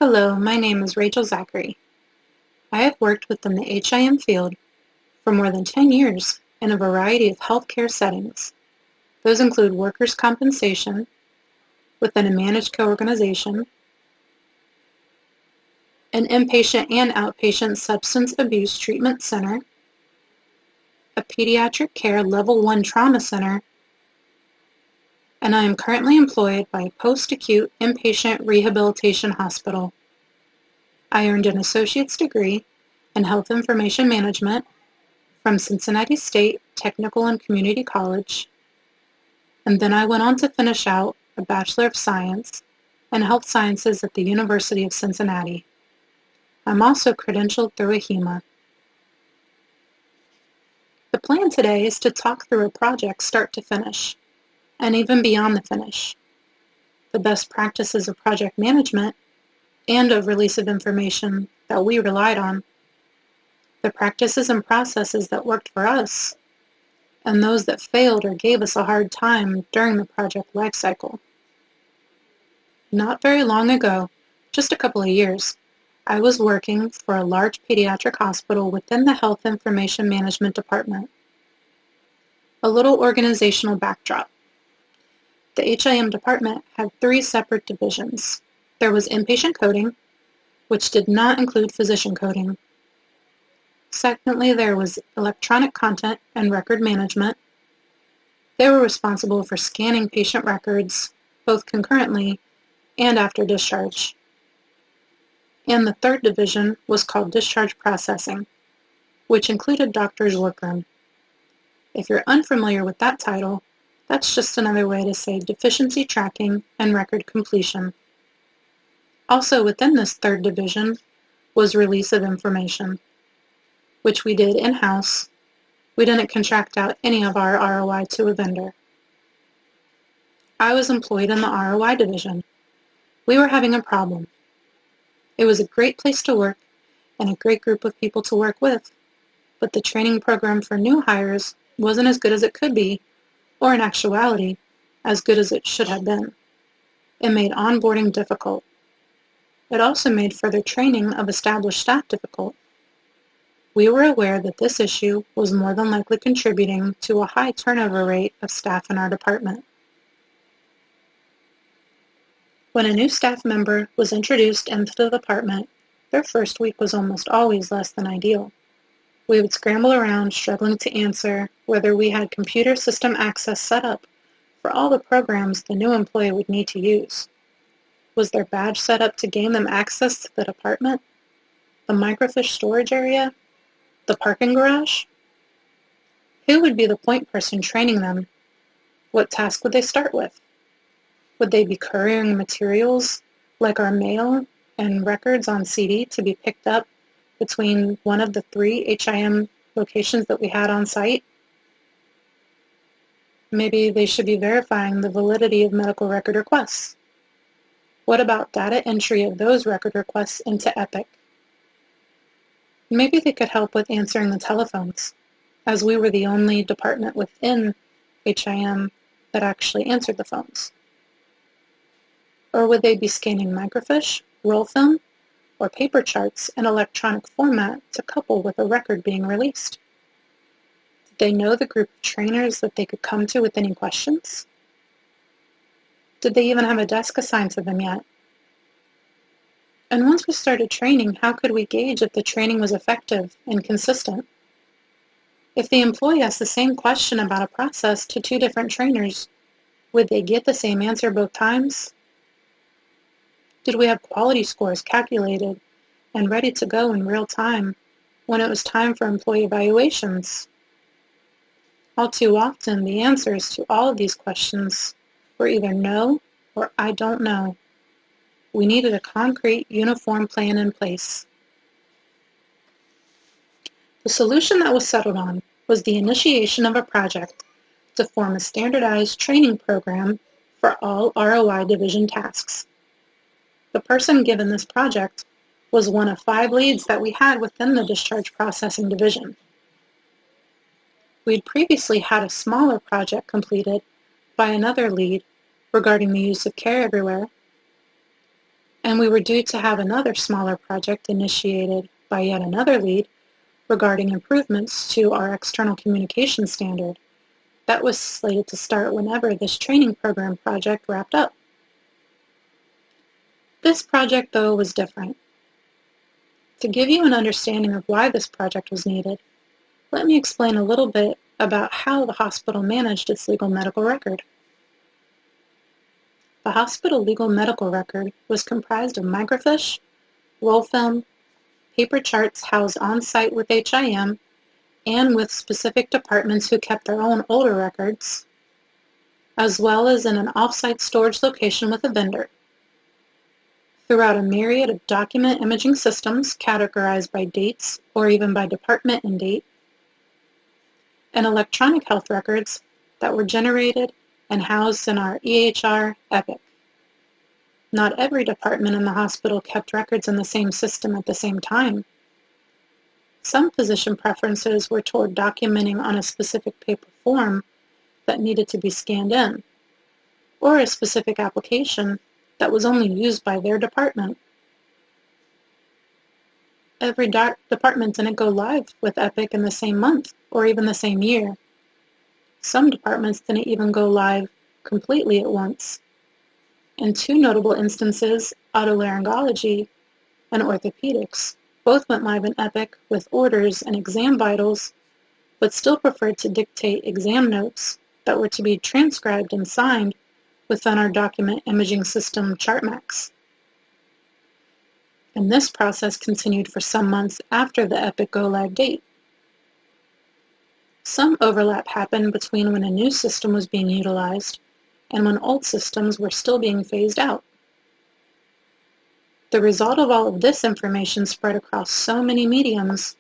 Hello, my name is Rachel Zachary. I have worked within the HIM field for more than 10 years in a variety of healthcare settings. Those include workers' compensation within a managed care organization, an inpatient and outpatient substance abuse treatment center, a pediatric care level 1 trauma center, and I am currently employed by a post-acute inpatient rehabilitation hospital. I earned an associate's degree in health information management from Cincinnati State Technical and Community College, and then I went on to finish out a Bachelor of Science in Health Sciences at the University of Cincinnati. I'm also credentialed through OHIMA. The plan today is to talk through a project start to finish, and even beyond the finish, the best practices of project management and of release of information that we relied on, the practices and processes that worked for us, and those that failed or gave us a hard time during the project lifecycle. Not very long ago, just a couple of years, I was working for a large pediatric hospital within the Health Information Management Department. A little organizational backdrop. The HIM department had 3 separate divisions. There was inpatient coding, which did not include physician coding. Secondly, there was electronic content and record management. They were responsible for scanning patient records, both concurrently and after discharge. And the third division was called discharge processing, which included doctor's workroom. If you're unfamiliar with that title, that's just another way to say deficiency tracking and record completion. Also within this third division was release of information, which we did in-house. We didn't contract out any of our ROI to a vendor. I was employed in the ROI division. We were having a problem. It was a great place to work and a great group of people to work with, but the training program for new hires wasn't as good as it could be, or in actuality, as good as it should have been. It made onboarding difficult. It also made further training of established staff difficult. We were aware that this issue was more than likely contributing to a high turnover rate of staff in our department. When a new staff member was introduced into the department, their first week was almost always less than ideal. We would scramble around struggling to answer whether we had computer system access set up for all the programs the new employee would need to use. Was their badge set up to gain them access to the department, the microfiche storage area, the parking garage? Who would be the point person training them? What task would they start with? Would they be couriering materials like our mail and records on CD to be picked up between one of the 3 HIM locations that we had on site? Maybe they should be verifying the validity of medical record requests. What about data entry of those record requests into Epic? Maybe they could help with answering the telephones, as we were the only department within HIM that actually answered the phones. Or would they be scanning microfiche, roll film, or paper charts in electronic format to couple with a record being released? Did they know the group of trainers that they could come to with any questions? Did they even have a desk assigned to them yet? And once we started training, how could we gauge if the training was effective and consistent? If the employee asked the same question about a process to 2 different trainers, would they get the same answer both times? Did we have quality scores calculated and ready to go in real time when it was time for employee evaluations? All too often, the answers to all of these questions were either no or I don't know. We needed a concrete, uniform plan in place. The solution that was settled on was the initiation of a project to form a standardized training program for all ROI division tasks. The person given this project was one of 5 leads that we had within the discharge processing division. We had previously had a smaller project completed by another lead regarding the use of Care Everywhere. and we were due to have another smaller project initiated by yet another lead regarding improvements to our external communication standard that was slated to start whenever this training program project wrapped up. This project, though, was different. To give you an understanding of why this project was needed, let me explain a little bit about how the hospital managed its legal medical record. The hospital legal medical record was comprised of microfiche, roll film, paper charts housed on-site with OHIM and with specific departments who kept their own older records, as well as in an off-site storage location with a vendor. Throughout a myriad of document imaging systems categorized by dates or even by department and date, and electronic health records that were generated and housed in our EHR Epic. Not every department in the hospital kept records in the same system at the same time. Some physician preferences were toward documenting on a specific paper form that needed to be scanned in, or a specific application that was only used by their department. Every department didn't go live with Epic in the same month or even the same year. Some departments didn't even go live completely at once. In two notable instances, otolaryngology and orthopedics both went live in Epic with orders and exam vitals, but still preferred to dictate exam notes that were to be transcribed and signed within our document imaging system ChartMax. And this process continued for some months after the Epic go-live date. Some overlap happened between when a new system was being utilized and when old systems were still being phased out. The result of all of this information spread across so many mediums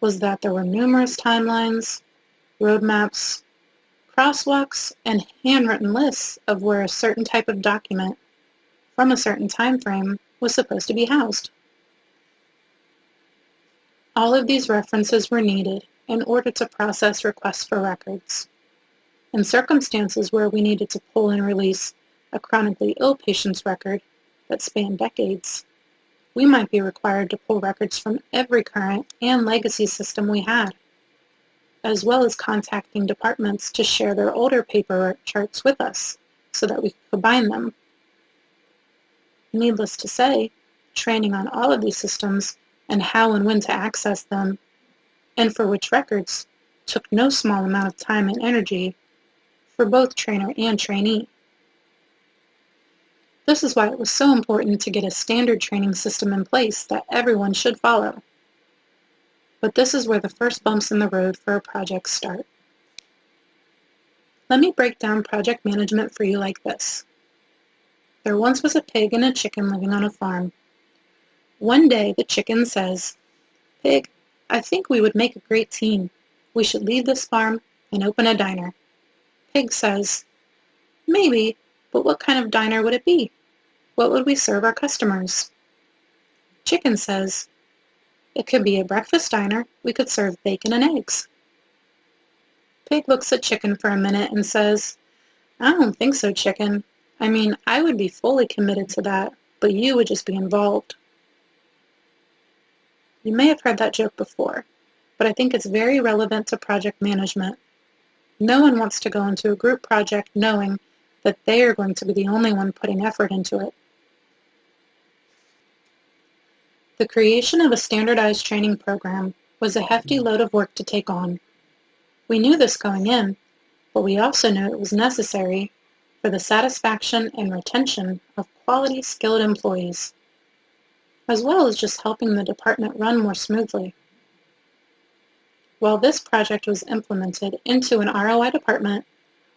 was that there were numerous timelines, roadmaps, crosswalks, and handwritten lists of where a certain type of document from a certain time frame was supposed to be housed. All of these references were needed in order to process requests for records. In circumstances where we needed to pull and release a chronically ill patient's record that spanned decades, we might be required to pull records from every current and legacy system we had, as well as contacting departments to share their older paper charts with us so that we could combine them. Needless to say, training on all of these systems and how and when to access them, and for which records, took no small amount of time and energy for both trainer and trainee. This is why it was so important to get a standard training system in place that everyone should follow. But this is where the first bumps in the road for a project start. Let me break down project management for you like this. There once was a pig and a chicken living on a farm. One day the chicken says, "Pig, I think we would make a great team. We should leave this farm and open a diner." Pig says, "Maybe, but what kind of diner would it be? What would we serve our customers?" Chicken says, "It could be a breakfast diner. We could serve bacon and eggs." Pig looks at Chicken for a minute and says, "I don't think so, Chicken. I mean, I would be fully committed to that, but you would just be involved." You may have heard that joke before, but I think it's very relevant to project management. No one wants to go into a group project knowing that they are going to be the only one putting effort into it. The creation of a standardized training program was a hefty load of work to take on. We knew this going in, but we also knew it was necessary for the satisfaction and retention of quality, skilled employees, as well as just helping the department run more smoothly. While this project was implemented into an ROI department,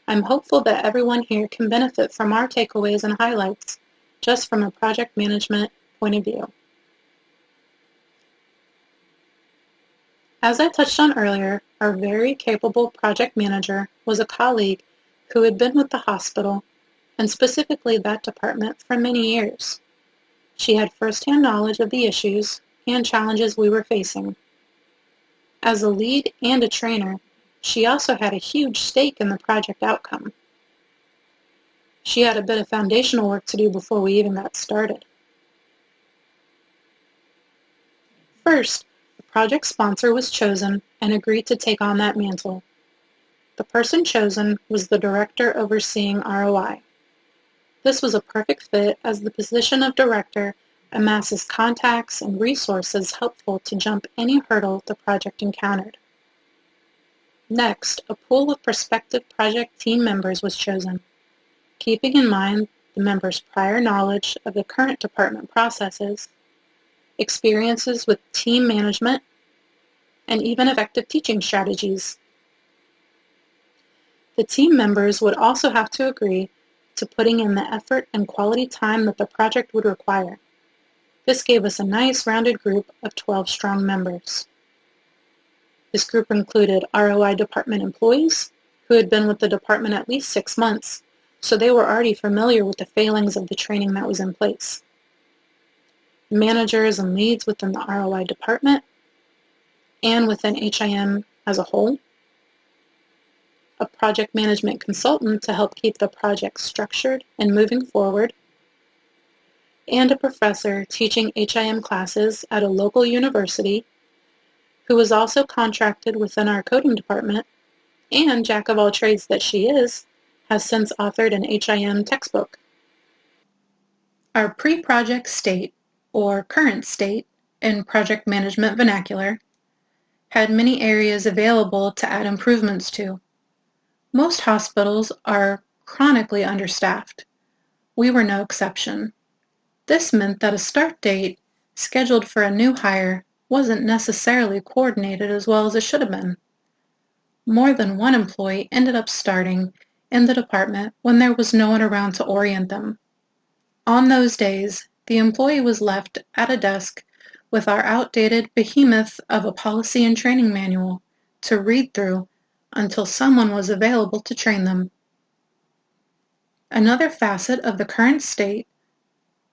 I'm hopeful that everyone here can benefit from our takeaways and highlights just from a project management point of view. As I touched on earlier, our very capable project manager was a colleague who had been with the hospital, and specifically that department, for many years. She had firsthand knowledge of the issues and challenges we were facing. As a lead and a trainer, she also had a huge stake in the project outcome. She had a bit of foundational work to do before we even got started. First, the project sponsor was chosen and agreed to take on that mantle. The person chosen was the director overseeing ROI. This was a perfect fit as the position of director amasses contacts and resources helpful to jump any hurdle the project encountered. Next, a pool of prospective project team members was chosen, keeping in mind the members' prior knowledge of the current department processes, experiences with team management, and even effective teaching strategies. The team members would also have to agree to putting in the effort and quality time that the project would require. This gave us a nice rounded group of 12 strong members. This group included ROI department employees who had been with the department at least 6 months, so they were already familiar with the failings of the training that was in place. Managers and leads within the ROI department and within HIM as a whole, a project management consultant to help keep the project structured and moving forward, and a professor teaching HIM classes at a local university who was also contracted within our coding department, and jack of all trades that she is, has since authored an HIM textbook. Our pre-project state, or current state, in project management vernacular, had many areas available to add improvements to. Most hospitals are chronically understaffed. We were no exception. This meant that a start date scheduled for a new hire wasn't necessarily coordinated as well as it should have been. More than one employee ended up starting in the department when there was no one around to orient them. On those days, the employee was left at a desk with our outdated behemoth of a policy and training manual to read through until someone was available to train them. Another facet of the current state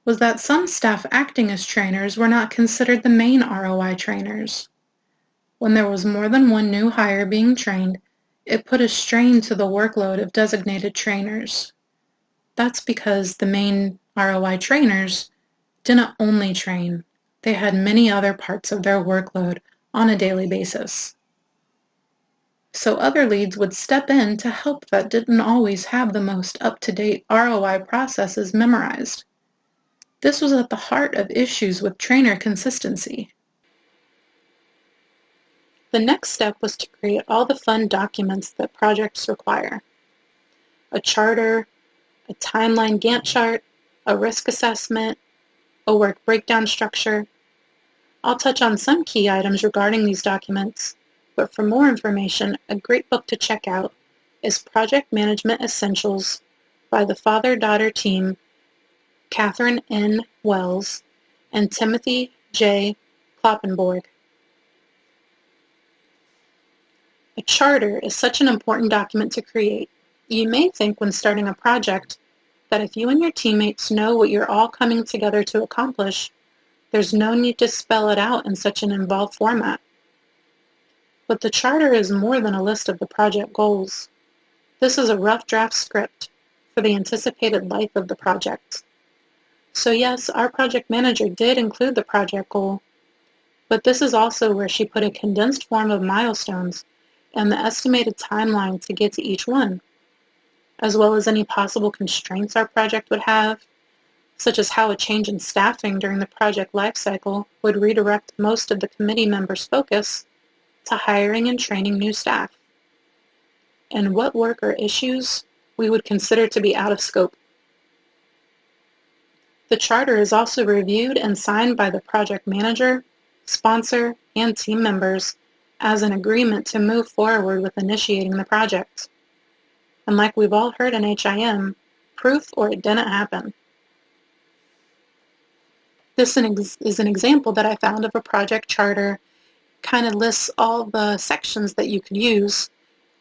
was that some staff acting as trainers were not considered the main ROI trainers. When there was more than one new hire being trained, it put a strain to the workload of designated trainers. That's because the main ROI trainers didn't only train, they had many other parts of their workload on a daily basis. So other leads would step in to help that didn't always have the most up-to-date ROI processes memorized. This was at the heart of issues with trainer consistency. The next step was to create all the fun documents that projects require. A charter, a timeline Gantt chart, a risk assessment, a work breakdown structure. I'll touch on some key items regarding these documents, but for more information, a great book to check out is Project Management Essentials by the father-daughter team Catherine N. Wells and Timothy J. Kloppenborg. A charter is such an important document to create. You may think when starting a project that if you and your teammates know what you're all coming together to accomplish, there's no need to spell it out in such an involved format. But the charter is more than a list of the project goals. This is a rough draft script for the anticipated life of the project. So yes, our project manager did include the project goal, but this is also where she put a condensed form of milestones and the estimated timeline to get to each one, as well as any possible constraints our project would have, such as how a change in staffing during the project lifecycle would redirect most of the committee members' focus to hiring and training new staff, and what work or issues we would consider to be out of scope. The charter is also reviewed and signed by the project manager, sponsor, and team members as an agreement to move forward with initiating the project. And like we've all heard in HIM, proof or it didn't happen. This is an example that I found of a project charter. Kind of lists all the sections that you could use,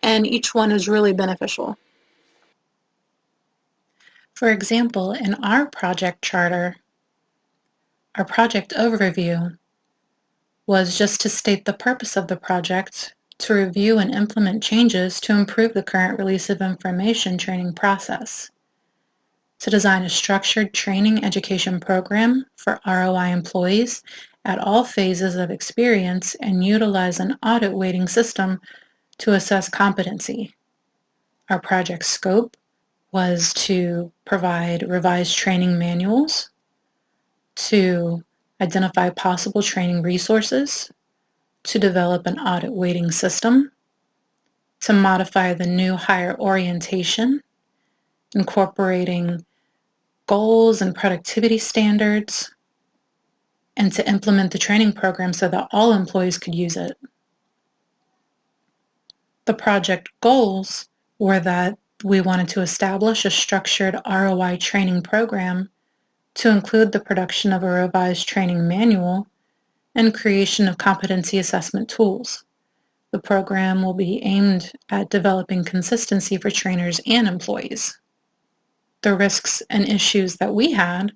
and each one is really beneficial. For example, in our project charter, our project overview was just to state the purpose of the project, to review and implement changes to improve the current release of information training process, to design a structured training education program for ROI employees at all phases of experience and utilize an audit weighting system to assess competency. Our project scope was to provide revised training manuals, to identify possible training resources, to develop an audit weighting system, to modify the new hire orientation, incorporating goals and productivity standards, and to implement the training program so that all employees could use it. The project goals were that we wanted to establish a structured ROI training program to include the production of a revised training manual and creation of competency assessment tools. The program will be aimed at developing consistency for trainers and employees. The risks and issues that we had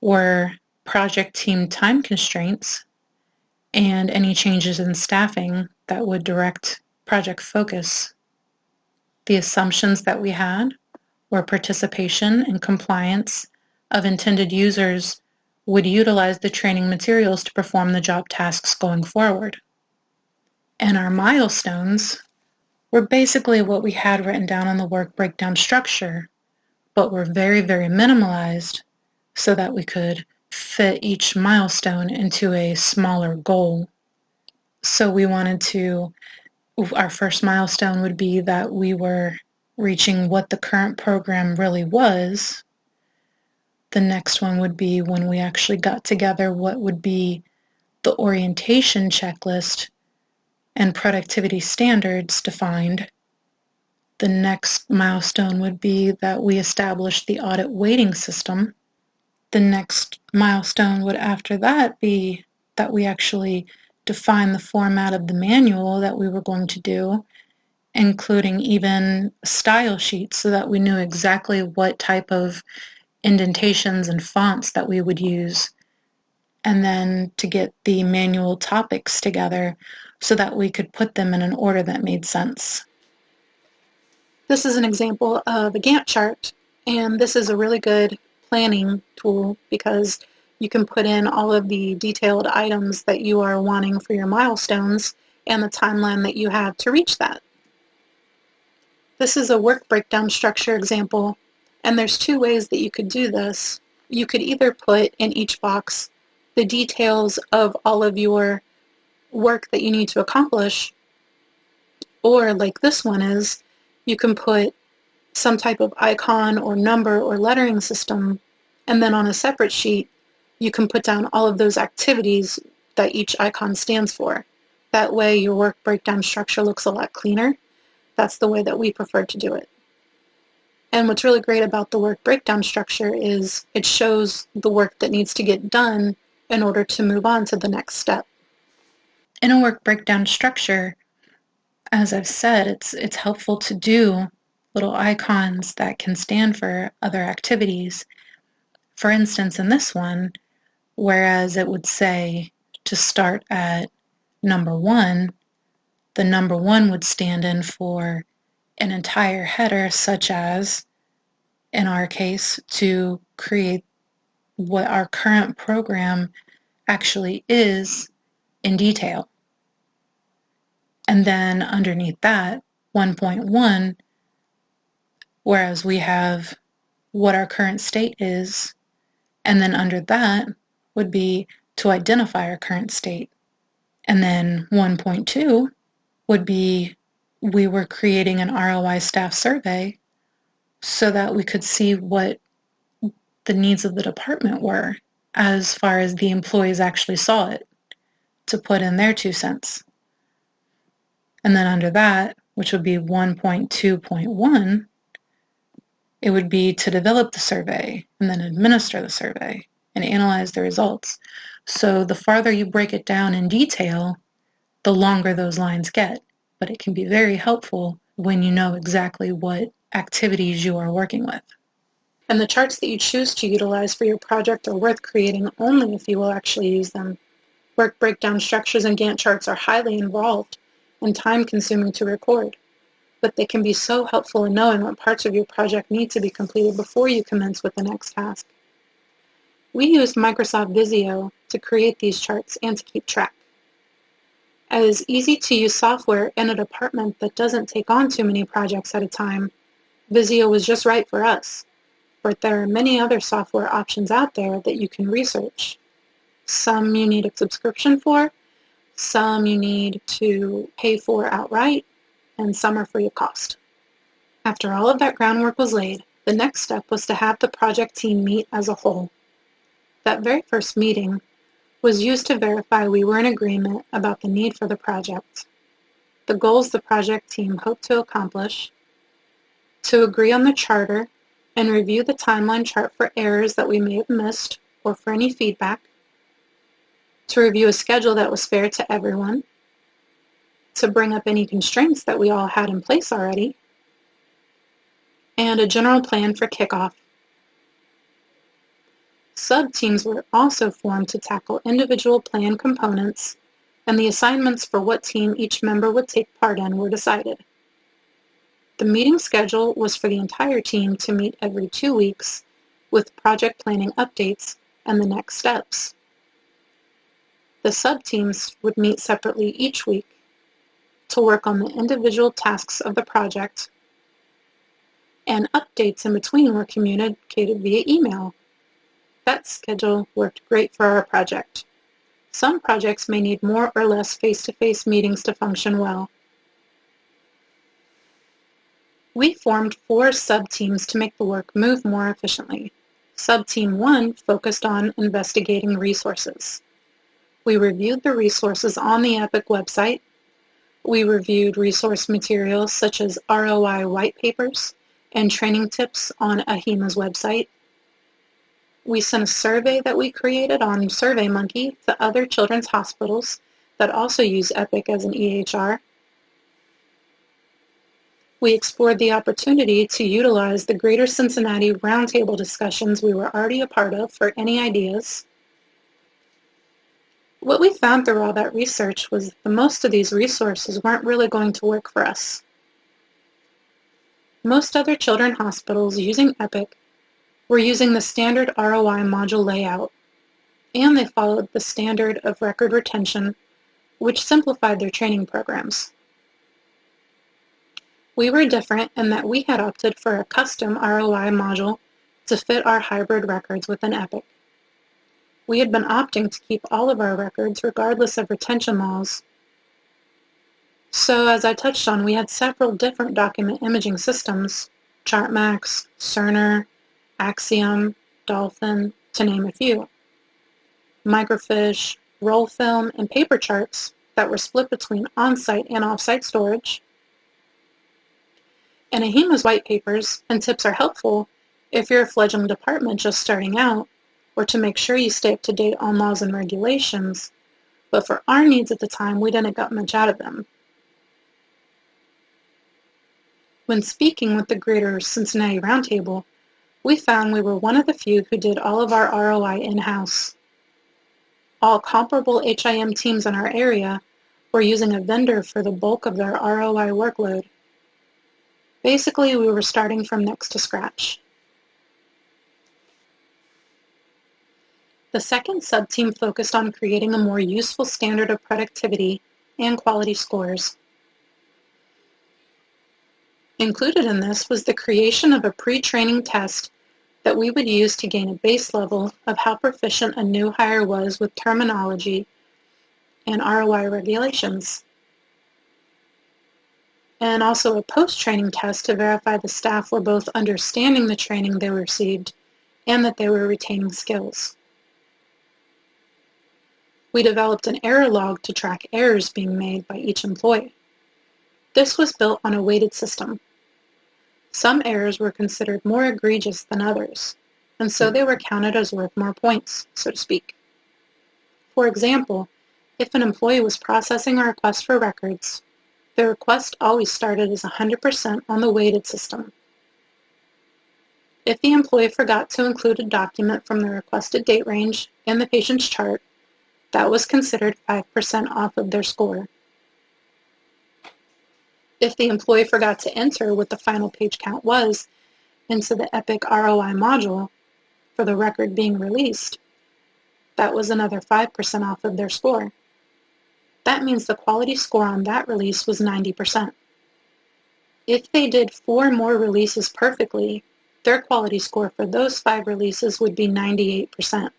were project team time constraints and any changes in staffing that would direct project focus. The assumptions that we had were participation and compliance of intended users would utilize the training materials to perform the job tasks going forward. And our milestones were basically what we had written down on the work breakdown structure, but were very, very minimalized so that we could fit each milestone into a smaller goal. So we wanted to, our first milestone would be that we were reaching what the current program really was. The next one would be when we actually got together what would be the orientation checklist and productivity standards defined. The next milestone would be that we established the audit weighting system. The next milestone would after that be that we actually define the format of the manual that we were going to do, including even style sheets so that we knew exactly what type of indentations and fonts that we would use, and then to get the manual topics together so that we could put them in an order that made sense. This is an example of a Gantt chart, and this is a really good planning tool because you can put in all of the detailed items that you are wanting for your milestones and the timeline that you have to reach that. This is a work breakdown structure example, and there's two ways that you could do this. You could either put in each box the details of all of your work that you need to accomplish, or like this one is, you can put some type of icon or number or lettering system, and then on a separate sheet you can put down all of those activities that each icon stands for. That way your work breakdown structure looks a lot cleaner. That's the way that we prefer to do it. And what's really great about the work breakdown structure is it shows the work that needs to get done in order to move on to the next step. In a work breakdown structure, as I've said, it's helpful to do little icons that can stand for other activities. For instance, in this one, whereas it would say to start at number 1, the number 1 would stand in for an entire header, such as, in our case, to create what our current program actually is in detail. And then underneath that, 1.1, whereas we have what our current state is, and then under that would be to identify our current state. And then 1.2 would be we were creating an ROI staff survey so that we could see what the needs of the department were as far as the employees actually saw it, to put in their 2 cents. And then under that, which would be 1.2.1, it would be to develop the survey and then administer the survey and analyze the results. So the farther you break it down in detail, the longer those lines get. But it can be very helpful when you know exactly what activities you are working with. And the charts that you choose to utilize for your project are worth creating only if you will actually use them. Work breakdown structures and Gantt charts are highly involved and time-consuming to record, but they can be so helpful in knowing what parts of your project need to be completed before you commence with the next task. We used Microsoft Visio to create these charts and to keep track. As easy-to-use software in a department that doesn't take on too many projects at a time, Visio was just right for us, but there are many other software options out there that you can research. Some you need a subscription for, some you need to pay for outright, and some are free of cost. After all of that groundwork was laid, the next step was to have the project team meet as a whole. That very first meeting was used to verify we were in agreement about the need for the project, the goals the project team hoped to accomplish, to agree on the charter and review the timeline chart for errors that we may have missed or for any feedback, to review a schedule that was fair to everyone, to bring up any constraints that we all had in place already, and a general plan for kickoff. Sub-teams were also formed to tackle individual plan components, and the assignments for what team each member would take part in were decided. The meeting schedule was for the entire team to meet every 2 weeks with project planning updates and the next steps. The sub-teams would meet separately each week to work on the individual tasks of the project, and updates in between were communicated via email. That schedule worked great for our project. Some projects may need more or less face-to-face meetings to function well. We formed 4 sub-teams to make the work move more efficiently. Sub-team 1 focused on investigating resources. We reviewed the resources on the EPIC website. We reviewed resource materials such as ROI white papers and training tips on OHIMA's website. We sent a survey that we created on SurveyMonkey to other children's hospitals that also use EPIC as an EHR. We explored the opportunity to utilize the Greater Cincinnati roundtable discussions we were already a part of for any ideas. What we found through all that research was that most of these resources weren't really going to work for us. Most other children's hospitals using EPIC were using the standard ROI module layout, and they followed the standard of record retention, which simplified their training programs. We were different in that we had opted for a custom ROI module to fit our hybrid records within EPIC. We had been opting to keep all of our records regardless of retention laws. So as I touched on, we had several different document imaging systems, ChartMax, Cerner, Axiom, Dolphin, to name a few. Microfiche, roll film, and paper charts that were split between on-site and off-site storage. And OHIMA's white papers and tips are helpful if you're a fledgling department just starting out, or to make sure you stay up to date on laws and regulations, but for our needs at the time, we didn't get much out of them. When speaking with the Greater Cincinnati Roundtable, we found we were one of the few who did all of our ROI in-house. All comparable HIM teams in our area were using a vendor for the bulk of their ROI workload. Basically, we were starting from next to scratch. The second sub-team focused on creating a more useful standard of productivity and quality scores. Included in this was the creation of a pre-training test that we would use to gain a base level of how proficient a new hire was with terminology and ROI regulations, and also a post-training test to verify the staff were both understanding the training they received and that they were retaining skills. We developed an error log to track errors being made by each employee. This was built on a weighted system. Some errors were considered more egregious than others, and so they were counted as worth more points, so to speak. For example, if an employee was processing a request for records, the request always started as 100% on the weighted system. If the employee forgot to include a document from the requested date range in the patient's chart, that was considered 5% off of their score. If the employee forgot to enter what the final page count was into the EPIC ROI module for the record being released, That was another 5% off of their score. That means the quality score on that release was 90%. If they did 4 more releases perfectly, their quality score for those 5 releases would be 98%.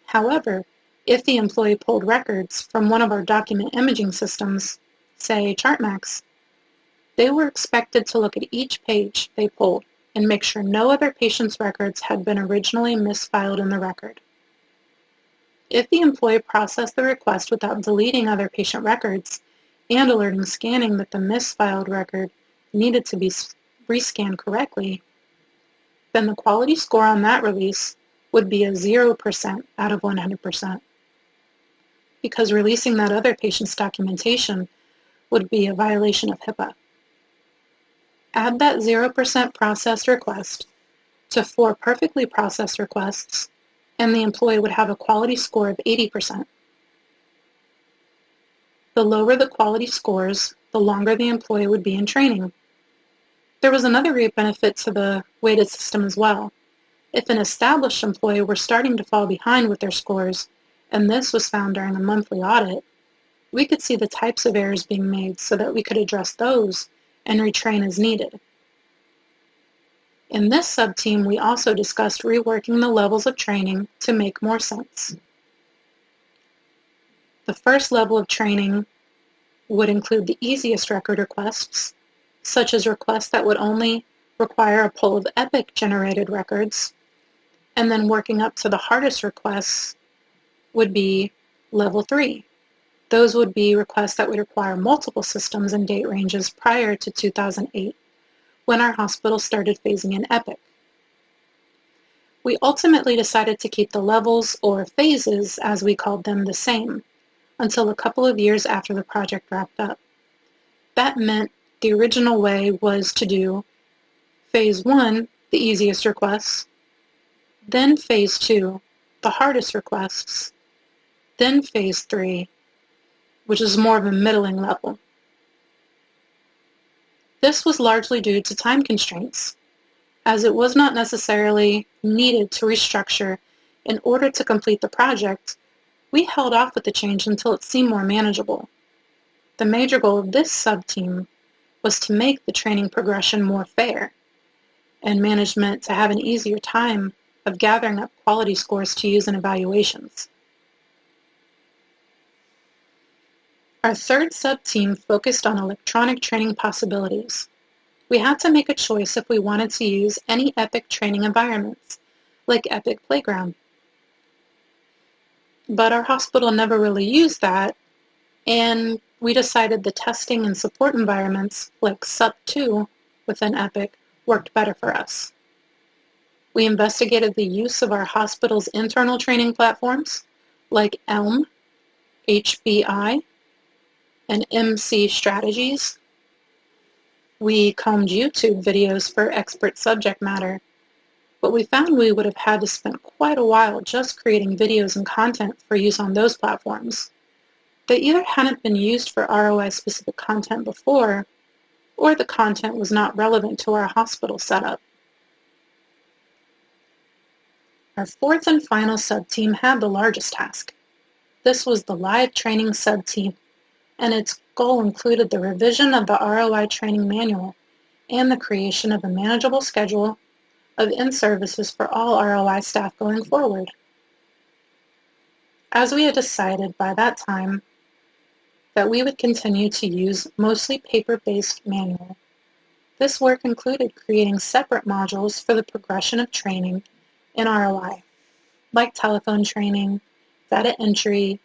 However, if the employee pulled records from one of our document imaging systems, say ChartMax, they were expected to look at each page they pulled and make sure no other patient's records had been originally misfiled in the record. If the employee processed the request without deleting other patient records and alerting scanning that the misfiled record needed to be rescanned correctly, then the quality score on that release would be a 0% out of 100%, because releasing that other patient's documentation would be a violation of HIPAA. Add that 0% processed request to 4 perfectly processed requests, and the employee would have a quality score of 80%. The lower the quality scores, the longer the employee would be in training. There was another great benefit to the weighted system as well. If an established employee were starting to fall behind with their scores, and this was found during a monthly audit, we could see the types of errors being made so that we could address those and retrain as needed. In this sub-team, we also discussed reworking the levels of training to make more sense. The first level of training would include the easiest record requests, such as requests that would only require a pull of Epic-generated records, and then working up to the hardest requests would be level 3. Those would be requests that would require multiple systems and date ranges prior to 2008, when our hospital started phasing in Epic. We ultimately decided to keep the levels, or phases as we called them, the same, until a couple of years after the project wrapped up. That meant the original way was to do Phase 1, the easiest requests, then Phase 2, the hardest requests, then Phase 3, which is more of a middling level. This was largely due to time constraints, as it was not necessarily needed to restructure in order to complete the project. We held off with the change until it seemed more manageable. The major goal of this sub-team was to make the training progression more fair, and management to have an easier time of gathering up quality scores to use in evaluations. Our third sub-team focused on electronic training possibilities. We had to make a choice if we wanted to use any Epic training environments, like Epic Playground. But our hospital never really used that, and we decided the testing and support environments, like SUP2 within Epic, worked better for us. We investigated the use of our hospital's internal training platforms, like ELM, HBI, and MC strategies. We combed YouTube videos for expert subject matter, but we found we would have had to spend quite a while just creating videos and content for use on those platforms. They either hadn't been used for ROI-specific content before, or the content was not relevant to our hospital setup. Our fourth and final sub-team had the largest task. This was the live training sub-team, and its goal included the revision of the ROI training manual and the creation of a manageable schedule of in-services for all ROI staff going forward. As we had decided by that time that we would continue to use mostly paper-based manual, this work included creating separate modules for the progression of training in ROI, like telephone training, data entry,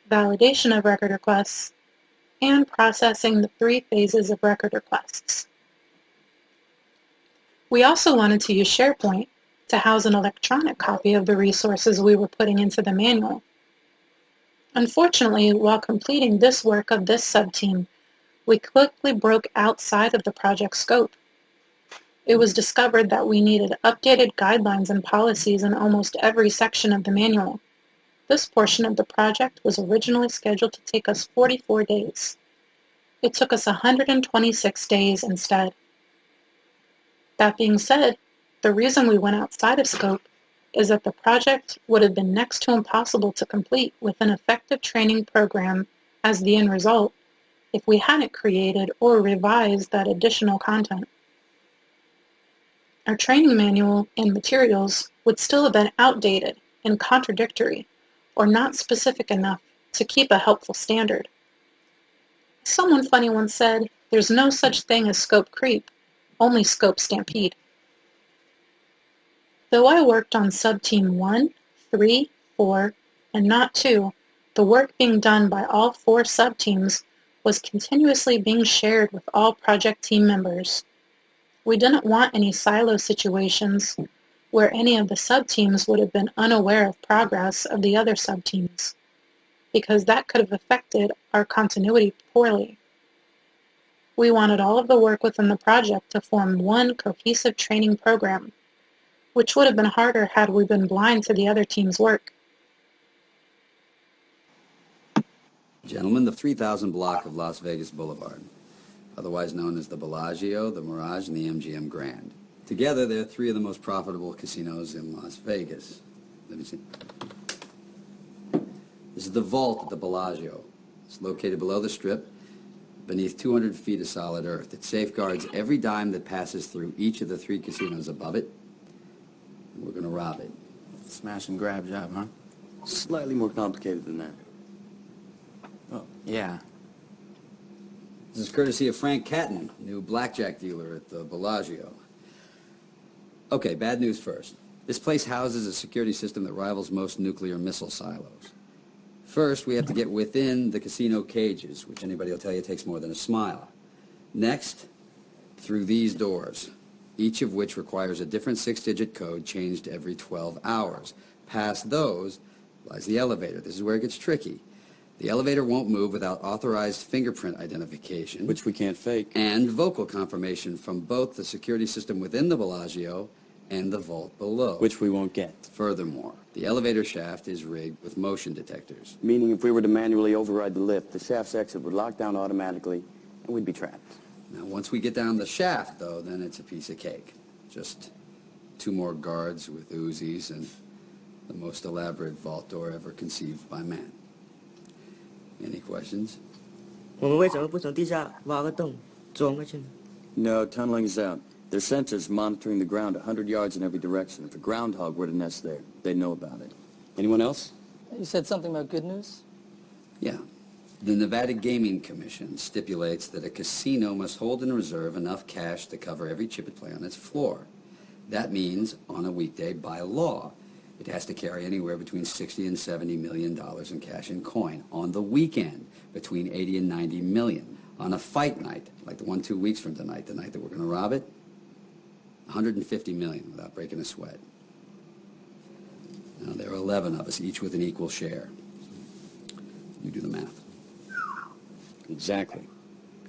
validation of record requests, and processing the 3 phases of record requests. We also wanted to use SharePoint to house an electronic copy of the resources we were putting into the manual. Unfortunately, while completing this work of this sub-team, we quickly broke outside of the project scope. It was discovered that we needed updated guidelines and policies in almost every section of the manual. This portion of the project was originally scheduled to take us 44 days. It took us 126 days instead. That being said, the reason we went outside of scope is that the project would have been next to impossible to complete with an effective training program as the end result if we hadn't created or revised that additional content. Our training manual and materials would still have been outdated and contradictory or not specific enough to keep a helpful standard. Someone funny once said, "There's no such thing as scope creep, only scope stampede." Though I worked on Sub-Team 1, 3, 4, and not 2, the work being done by all 4 sub-teams was continuously being shared with all project team members. We didn't want any silo situations where any of the sub-teams would have been unaware of progress of the other sub-teams, because that could have affected our continuity poorly. We wanted all of the work within the project to form one cohesive training program, which would have been harder had we been blind to the other team's work. Gentlemen, the 3000 block of Las Vegas Boulevard, otherwise known as the Bellagio, the Mirage, and the MGM Grand. Together, they're 3 of the most profitable casinos in Las Vegas. Let me see. This is the vault at the Bellagio. It's located below the Strip, beneath 200 feet of solid earth. It safeguards every dime that passes through each of the 3 casinos above it. And we're going to rob it. Smash and grab job, huh? Slightly more complicated than that. Oh, yeah. This is courtesy of Frank Catton, new blackjack dealer at the Bellagio. Okay, bad news first. This place houses a security system that rivals most nuclear missile silos. First, we have to get within the casino cages, which anybody will tell you takes more than a smile. Next, through these doors, each of which requires a different 6-digit code changed every 12 hours. Past those lies the elevator. This is where it gets tricky. The elevator won't move without authorized fingerprint identification, Which we can't fake. and vocal confirmation from both the security system within the Bellagio and the vault below. Which we won't get. Furthermore, the elevator shaft is rigged with motion detectors. Meaning if we were to manually override the lift, the shaft's exit would lock down automatically, and we'd be trapped. Now, once we get down the shaft, though, then it's a piece of cake. Just 2 more guards with Uzis and the most elaborate vault door ever conceived by man. Any questions? 我们为什么不从地下挖个洞钻过去呢？ No, tunneling is out. There's sensors monitoring the ground 100 yards in every direction. If a groundhog were to nest there, they'd know about it. Anyone else? You said something about good news? Yeah. The Nevada Gaming Commission stipulates that a casino must hold in reserve enough cash to cover every chip it play on its floor. That means, on a weekday, by law, it has to carry anywhere between $60 and $70 million in cash and coin. On the weekend, between 80 and 90 million. On a fight night, like the one 2 weeks from tonight, the night that we're going to rob it, 150 million without breaking a sweat. Now, there are 11 of us, each with an equal share. You do the math. Exactly.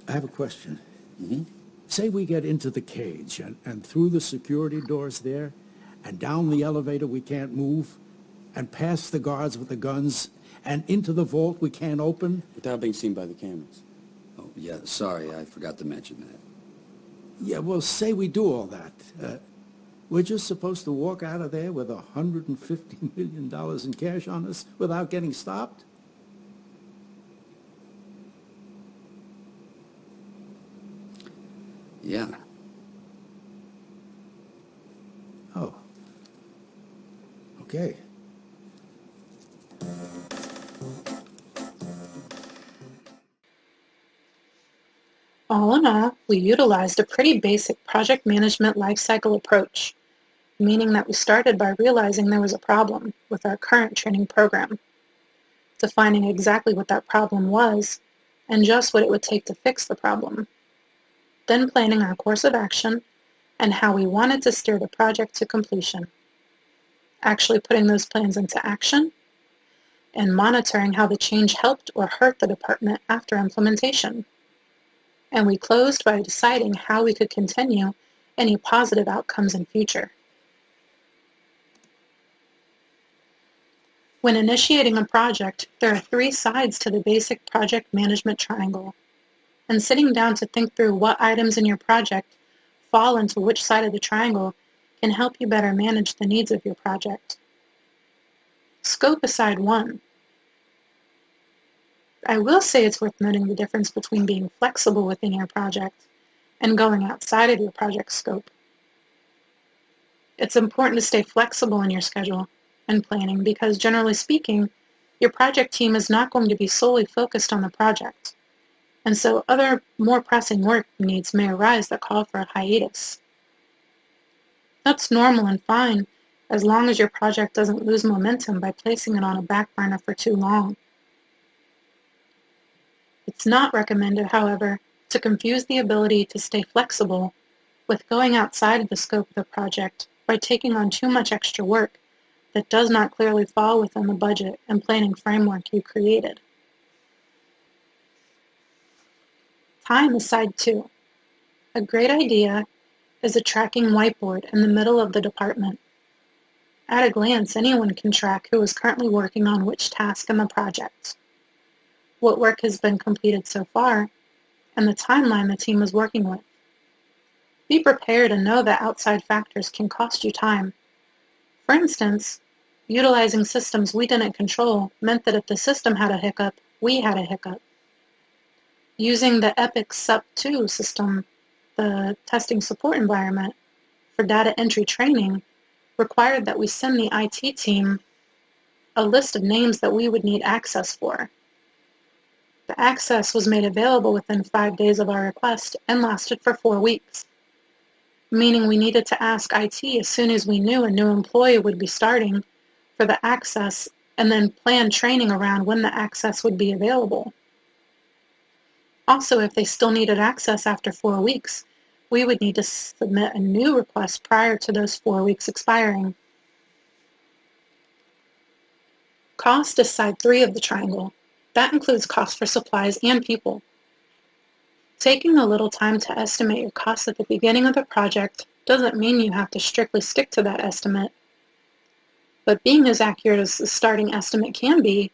I have a question. Mm-hmm. Say we get into the cage and through the security doors there and down the elevator we can't move and past the guards with the guns and into the vault we can't open. Without being seen by the cameras. Oh, yeah, sorry, I forgot to mention that. Yeah, well, say we do all that. We're just supposed to walk out of there with $150 million in cash on us without getting stopped? Yeah. Oh. Okay. All in all, we utilized a pretty basic project management lifecycle approach, meaning that we started by realizing there was a problem with our current training program, defining exactly what that problem was and just what it would take to fix the problem, then planning our course of action and how we wanted to steer the project to completion, actually putting those plans into action, and monitoring how the change helped or hurt the department after implementation. And we closed by deciding how we could continue any positive outcomes in future. When initiating a project, there are 3 sides to the basic project management triangle, and sitting down to think through what items in your project fall into which side of the triangle can help you better manage the needs of your project. Scope aside one, I will say it's worth noting the difference between being flexible within your project and going outside of your project scope. It's important to stay flexible in your schedule and planning because, generally speaking, your project team is not going to be solely focused on the project, and so other more pressing work needs may arise that call for a hiatus. That's normal and fine as long as your project doesn't lose momentum by placing it on a back burner for too long. It's not recommended, however, to confuse the ability to stay flexible with going outside of the scope of the project by taking on too much extra work that does not clearly fall within the budget and planning framework you created. Time aside too. A great idea is a tracking whiteboard in the middle of the department. At a glance, anyone can track who is currently working on which task in the project, what work has been completed so far, and the timeline the team is working with. Be prepared and know that outside factors can cost you time. For instance, utilizing systems we didn't control meant that if the system had a hiccup, we had a hiccup. Using the EPIC SUP2 system, the testing support environment, for data entry training required that we send the IT team a list of names that we would need access for. The access was made available within 5 days of our request and lasted for 4 weeks, meaning we needed to ask IT as soon as we knew a new employee would be starting for the access and then plan training around when the access would be available. Also, if they still needed access after 4 weeks, we would need to submit a new request prior to those 4 weeks expiring. Cost is side 3 of the triangle. That includes cost for supplies and people. Taking a little time to estimate your costs at the beginning of the project doesn't mean you have to strictly stick to that estimate. But being as accurate as the starting estimate can be,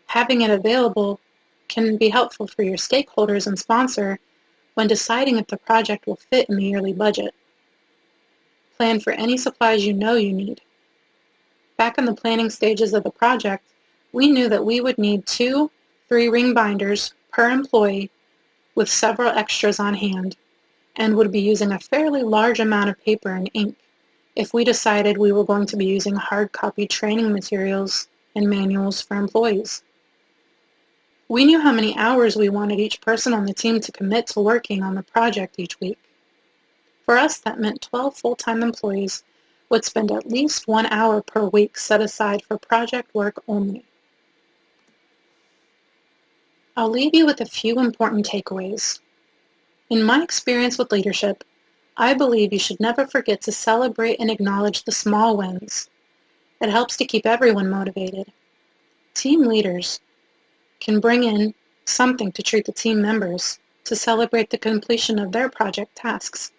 having it available can be helpful for your stakeholders and sponsor when deciding if the project will fit in the yearly budget. Plan for any supplies you know you need. Back in the planning stages of the project, we knew that we would need 2 3-ring binders per employee with several extras on hand, and would be using a fairly large amount of paper and ink if we decided we were going to be using hard copy training materials and manuals for employees. We knew how many hours we wanted each person on the team to commit to working on the project each week. For us, that meant 12 full-time employees would spend at least 1 hour per week set aside for project work only. I'll leave you with a few important takeaways. In my experience with leadership, I believe you should never forget to celebrate and acknowledge the small wins. It helps to keep everyone motivated. Team leaders can bring in something to treat the team members to celebrate the completion of their project tasks.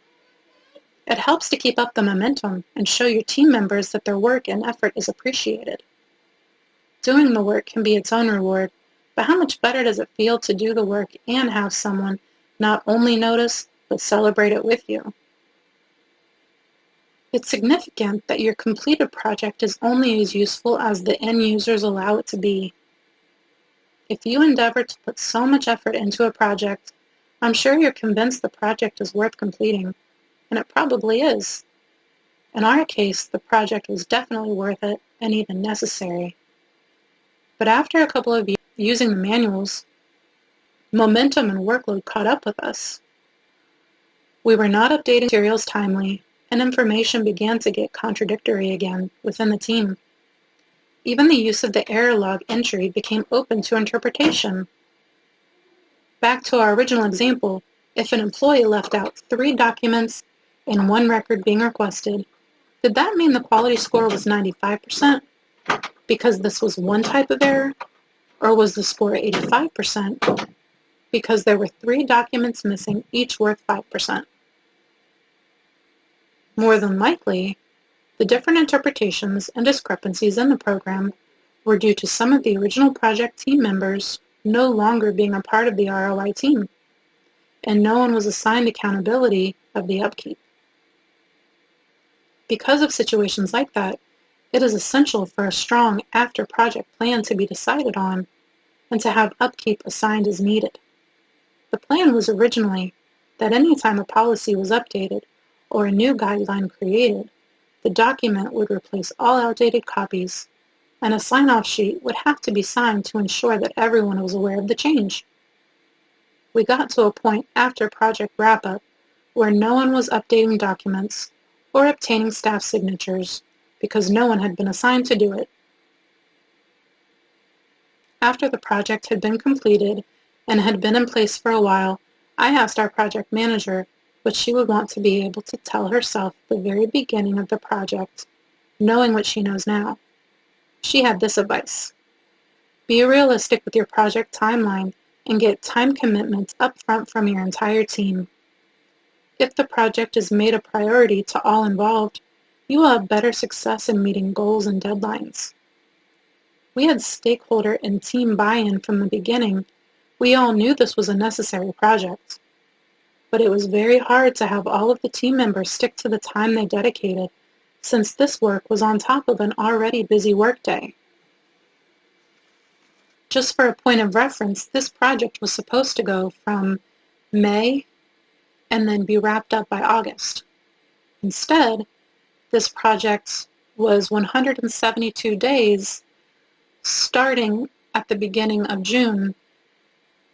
It helps to keep up the momentum and show your team members that their work and effort is appreciated. Doing the work can be its own reward, but how much better does it feel to do the work and have someone not only notice, but celebrate it with you? It's significant that your completed project is only as useful as the end users allow it to be. If you endeavor to put so much effort into a project, I'm sure you're convinced the project is worth completing, and it probably is. In our case, the project was definitely worth it and even necessary. But after a couple of years using the manuals, momentum and workload caught up with us. We were not updating materials timely, and information began to get contradictory again within the team. Even the use of the error log entry became open to interpretation. Back to our original example, if an employee left out 3 documents and 1 record being requested, did that mean the quality score was 95% because this was one type of error, or was the score 85% because there were 3 documents missing, each worth 5%? More than likely, the different interpretations and discrepancies in the program were due to some of the original project team members no longer being a part of the ROI team, and no one was assigned accountability of the upkeep. Because of situations like that, it is essential for a strong after-project plan to be decided on and to have upkeep assigned as needed. The plan was originally that any time a policy was updated or a new guideline created, the document would replace all outdated copies, and a sign-off sheet would have to be signed to ensure that everyone was aware of the change. We got to a point after project wrap-up where no one was updating documents or obtaining staff signatures because no one had been assigned to do it. After the project had been completed and had been in place for a while, I asked our project manager what she would want to be able to tell herself at the very beginning of the project, knowing what she knows now. She had this advice: be realistic with your project timeline and get time commitments up front from your entire team. If the project is made a priority to all involved, you will have better success in meeting goals and deadlines. We had stakeholder and team buy-in from the beginning. We all knew this was a necessary project, but it was very hard to have all of the team members stick to the time they dedicated, since this work was on top of an already busy workday. Just for a point of reference, this project was supposed to go from May and then be wrapped up by August. Instead, this project was 172 days, starting at the beginning of June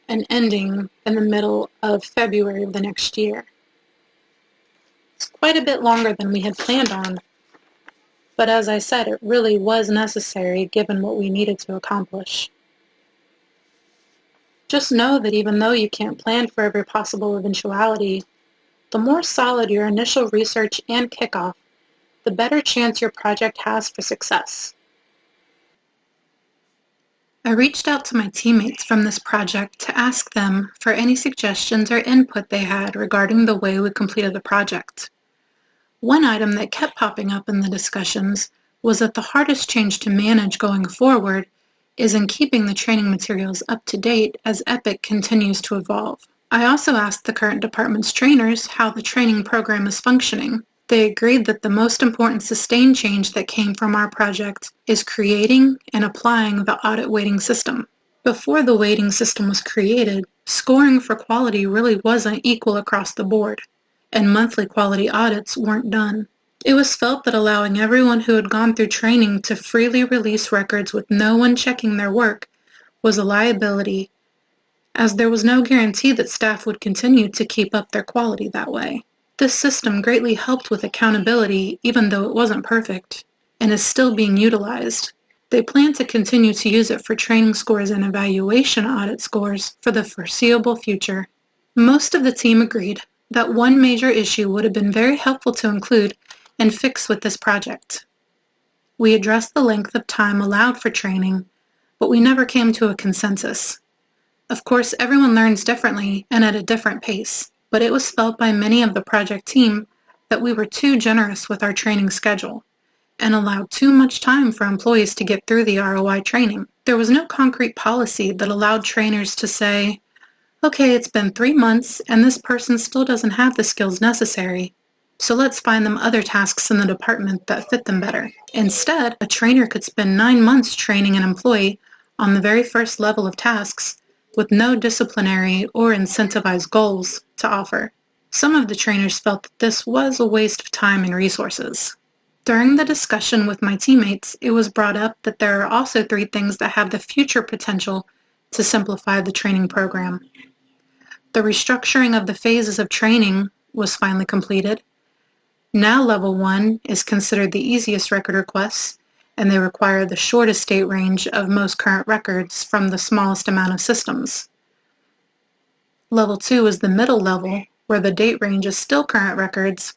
and ending in the middle of February of the next year. It's quite a bit longer than we had planned on, but as I said, it really was necessary given what we needed to accomplish. Just know that even though you can't plan for every possible eventuality, the more solid your initial research and kickoff, the better chance your project has for success. I reached out to my teammates from this project to ask them for any suggestions or input they had regarding the way we completed the project. One item that kept popping up in the discussions was that the hardest change to manage going forward is in keeping the training materials up to date as EPIC continues to evolve. I also asked the current department's trainers how the training program is functioning. They agreed that the most important sustained change that came from our project is creating and applying the audit weighting system. Before the weighting system was created, scoring for quality really wasn't equal across the board, and monthly quality audits weren't done. It was felt that allowing everyone who had gone through training to freely release records with no one checking their work was a liability, as there was no guarantee that staff would continue to keep up their quality that way. This system greatly helped with accountability, even though it wasn't perfect, and is still being utilized. They plan to continue to use it for training scores and evaluation audit scores for the foreseeable future. Most of the team agreed that one major issue would have been very helpful to include and fix with this project. We addressed the length of time allowed for training, but we never came to a consensus. Of course, everyone learns differently and at a different pace, but it was felt by many of the project team that we were too generous with our training schedule and allowed too much time for employees to get through the ROI training. There was no concrete policy that allowed trainers to say, okay, it's been 3 months and this person still doesn't have the skills necessary, so let's find them other tasks in the department that fit them better. Instead, a trainer could spend 9 months training an employee on the very first level of tasks with no disciplinary or incentivized goals to offer. Some of the trainers felt that this was a waste of time and resources. During the discussion with my teammates, it was brought up that there are also 3 things that have the future potential to simplify the training program. The restructuring of the phases of training was finally completed. Now Level 1 is considered the easiest record requests, and they require the shortest date range of most current records from the smallest amount of systems. Level 2 is the middle level, where the date range is still current records,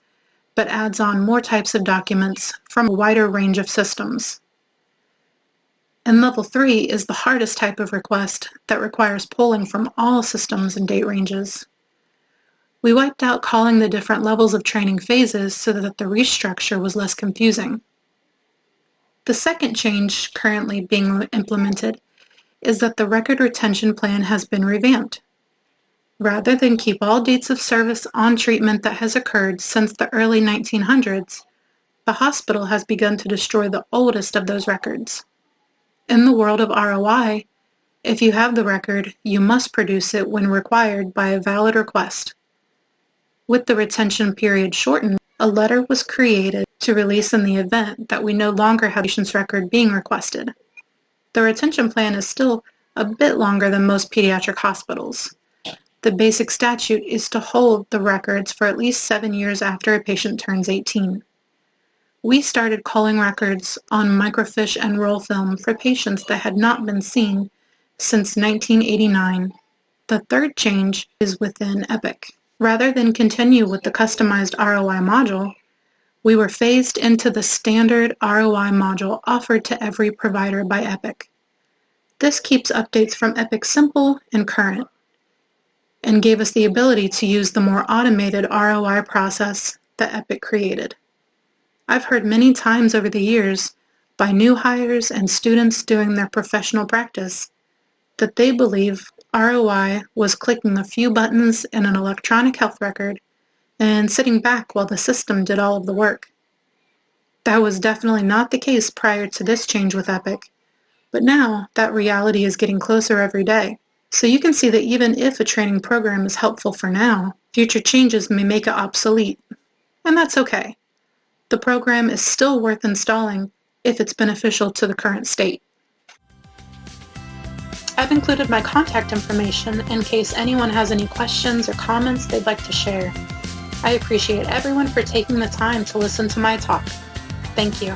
but adds on more types of documents from a wider range of systems. And Level 3 is the hardest type of request that requires pulling from all systems and date ranges. We wiped out calling the different levels of training phases so that the restructure was less confusing. The second change currently being implemented is that the record retention plan has been revamped. Rather than keep all dates of service on treatment that has occurred since the early 1900s, The hospital has begun to destroy the oldest of those records. In the world of ROI, if you have the record, you must produce it when required by a valid request. With the retention period shortened, a letter was created to release in the event that we no longer have the patient's record being requested. The retention plan is still a bit longer than most pediatric hospitals. The basic statute is to hold the records for at least 7 years after a patient turns 18. We started calling records on microfiche and roll film for patients that had not been seen since 1989. The third change is within Epic. Rather than continue with the customized ROI module, we were phased into the standard ROI module offered to every provider by Epic. This keeps updates from Epic simple and current, and gave us the ability to use the more automated ROI process that Epic created. I've heard many times over the years by new hires and students doing their professional practice that they believe ROI was clicking a few buttons in an electronic health record and sitting back while the system did all of the work. That was definitely not the case prior to this change with Epic, but now that reality is getting closer every day. So you can see that even if a training program is helpful for now, future changes may make it obsolete. And that's okay. The program is still worth installing if it's beneficial to the current state. I've included my contact information in case anyone has any questions or comments they'd like to share. I appreciate everyone for taking the time to listen to my talk. Thank you.